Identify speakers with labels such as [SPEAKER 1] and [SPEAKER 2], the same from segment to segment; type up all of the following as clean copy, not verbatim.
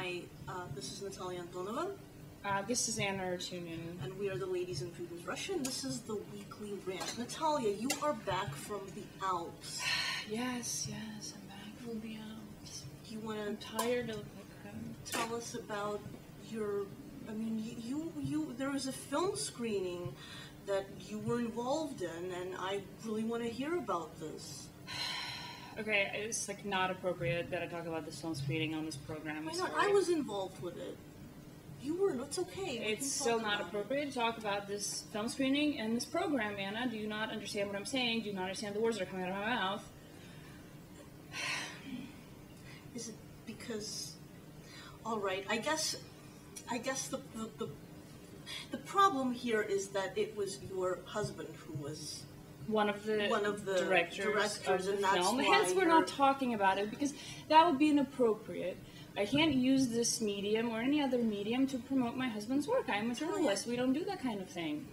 [SPEAKER 1] Hi, this is Natalia Antonova.
[SPEAKER 2] This is Arutunyan.
[SPEAKER 1] And we are the Ladies in Putin's Russia, and this is the weekly rant. Natalia, you are back from the Alps.
[SPEAKER 2] Yes, I'm back from the Alps.
[SPEAKER 1] I'm
[SPEAKER 2] tired of the crowd.
[SPEAKER 1] Tell us about your, there was a film screening that you were involved in, and I really want to hear about this.
[SPEAKER 2] Okay, it's not appropriate that I talk about this film screening on this program.
[SPEAKER 1] Why not? I was involved with it. You were, it's okay.
[SPEAKER 2] It's still not appropriate to talk about this film screening and this program, Anna. Do you not understand what I'm saying? Do you not understand the words that are coming out of my mouth?
[SPEAKER 1] Is it because... Alright, I guess the problem here is that it was your husband who was... One of the directors
[SPEAKER 2] of the
[SPEAKER 1] and that's
[SPEAKER 2] film.
[SPEAKER 1] why
[SPEAKER 2] Hence, we're not talking about it because that would be inappropriate. I can't use this medium or any other medium to promote my husband's work. I'm a journalist. We don't do that kind of thing.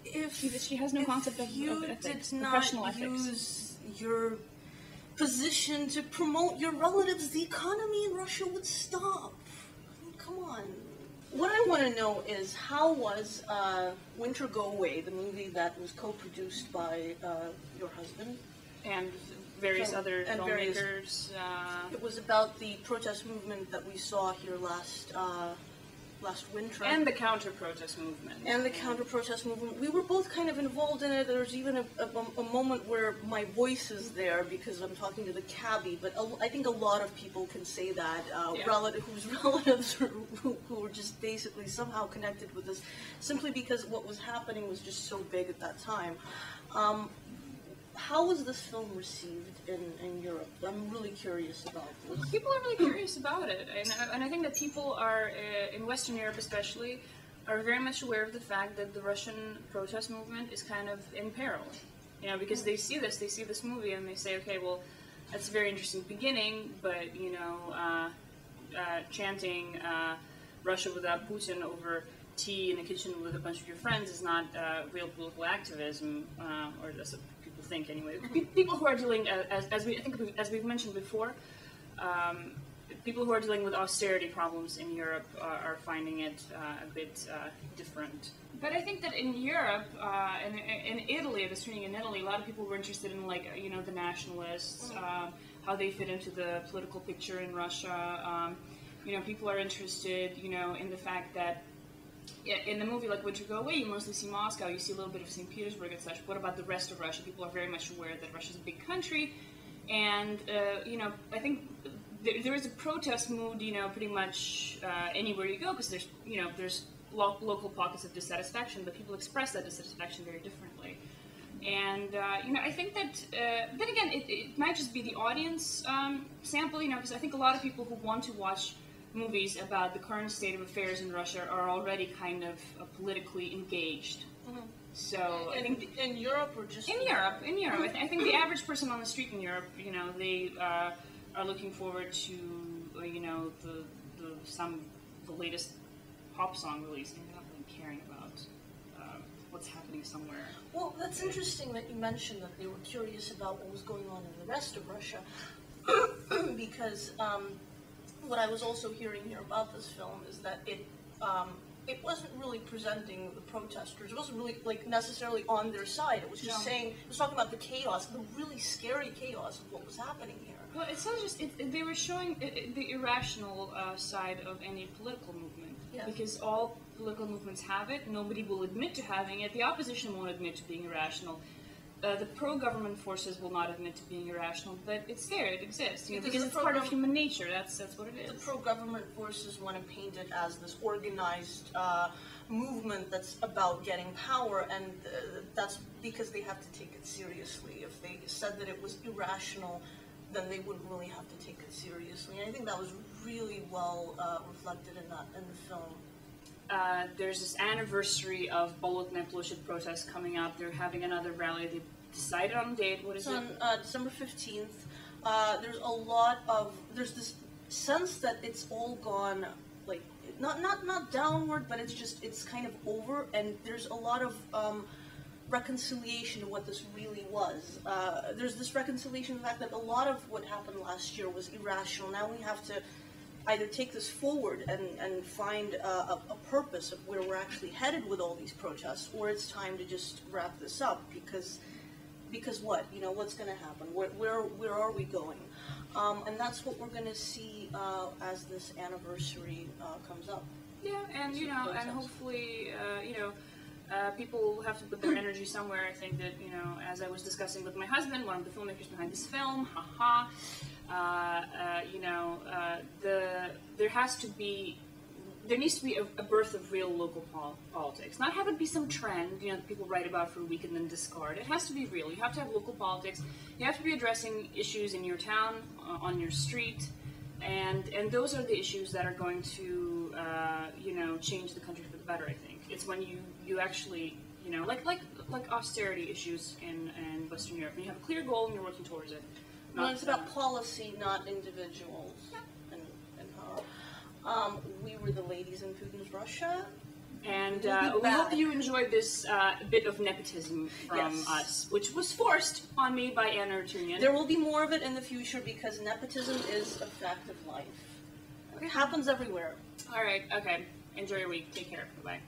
[SPEAKER 2] She has no concept of ethics, professional ethics.
[SPEAKER 1] You did not use your position to promote your relatives, the economy in Russia would stop. I mean, come on. What I want to know is, how was Winter Go Away, the movie that was co-produced by your husband?
[SPEAKER 2] And various other filmmakers.
[SPEAKER 1] It was about the protest movement that we saw here last winter.
[SPEAKER 2] And the counter-protest movement.
[SPEAKER 1] And the counter-protest movement. We were both kind of involved in it. There's even a moment where my voice is there because I'm talking to the cabbie, but I think a lot of people can say that, whose relatives who were just basically somehow connected with this, simply because what was happening was just so big at that time. How was this film received in Europe? I'm really curious about this.
[SPEAKER 2] People are really curious about it, and I think that people are, in Western Europe especially, are very much aware of the fact that the Russian protest movement is kind of in peril. You know, because they see this movie, and they say, okay, well, that's a very interesting beginning, but, you know, chanting Russia without Putin over tea in the kitchen with a bunch of your friends is not real political activism, or that's what people think anyway. People who are dealing, as we've mentioned before, people who are dealing with austerity problems in Europe are finding it a bit different. But I think that in Europe, in Italy, the screening in Italy, a lot of people were interested in, like, you know, the nationalists, how they fit into the political picture in Russia. You know, people are interested, you know, in the fact that in the movie, like Winter Go Away, you mostly see Moscow, you see a little bit of St. Petersburg and such. What about the rest of Russia? People are very much aware that Russia's a big country, and, you know, I think there is a protest mood, you know, pretty much anywhere you go, because there's, you know, there's local pockets of dissatisfaction, but people express that dissatisfaction very differently. And, you know, I think that, then again, it might just be the audience sample, you know, because I think a lot of people who want to watch movies about the current state of affairs in Russia are already kind of politically engaged. So I think
[SPEAKER 1] in Europe or just
[SPEAKER 2] in Europe. I think the average person on the street in Europe, you know, they are looking forward to, you know, the latest pop song release. They're not really caring about what's happening somewhere.
[SPEAKER 1] Well, that's interesting that you mentioned that they were curious about what was going on in the rest of Russia, because what I was also hearing here about this film is that it wasn't really presenting the protesters. It wasn't really, like, necessarily on their side. It was just saying, it was talking about the chaos, the really scary chaos of what was happening here.
[SPEAKER 2] Well, it's not just, they were showing the irrational side of any political movement.
[SPEAKER 1] Yes.
[SPEAKER 2] Because all political movements have it. Nobody will admit to having it. The opposition won't admit to being irrational. The pro-government forces will not admit to being irrational, but it's there, it exists, you know, because it's part of human nature, that's what it is.
[SPEAKER 1] The pro-government forces want to paint it as this organized movement that's about getting power, and that's because they have to take it seriously. If they said that it was irrational, then they wouldn't really have to take it seriously, and I think that was really well reflected in the film.
[SPEAKER 2] There's this anniversary of Bolotnaya Ploshchad protests coming up. They're having another rally. They decided on a date. What is it?
[SPEAKER 1] On December 15th. There's this sense that it's all gone, like, not downward, but it's kind of over, and there's a lot of reconciliation to what this really was. There's this reconciliation, the fact that a lot of what happened last year was irrational. Now we have to either take this forward and find a purpose of where we're actually headed with all these protests, or it's time to just wrap this up, because what? You know, what's going to happen? Where are we going? And that's what we're going to see as this anniversary comes up.
[SPEAKER 2] Yeah, and you know, and hopefully, you know, people have to put their energy somewhere. I think that, you know, as I was discussing with my husband, one of the filmmakers behind this film, you know, there needs to be a birth of real local politics. Not have it be some trend, you know, that people write about for a week and then discard. It has to be real. You have to have local politics. You have to be addressing issues in your town, on your street, and those are the issues that are going to, you know, change the country for the better. I think it's when you actually, you know, like austerity issues in Western Europe. When you have a clear goal and you're working towards it.
[SPEAKER 1] Well, it's about policy, not individuals.
[SPEAKER 2] Yeah.
[SPEAKER 1] And power. We were the ladies in Putin's Russia.
[SPEAKER 2] And we hope you enjoyed this bit of nepotism from us, which was forced on me by Arutunyan.
[SPEAKER 1] There will be more of it in the future, because nepotism is a fact of life. It happens everywhere.
[SPEAKER 2] All right, okay. Enjoy your week. Take care. Bye-bye.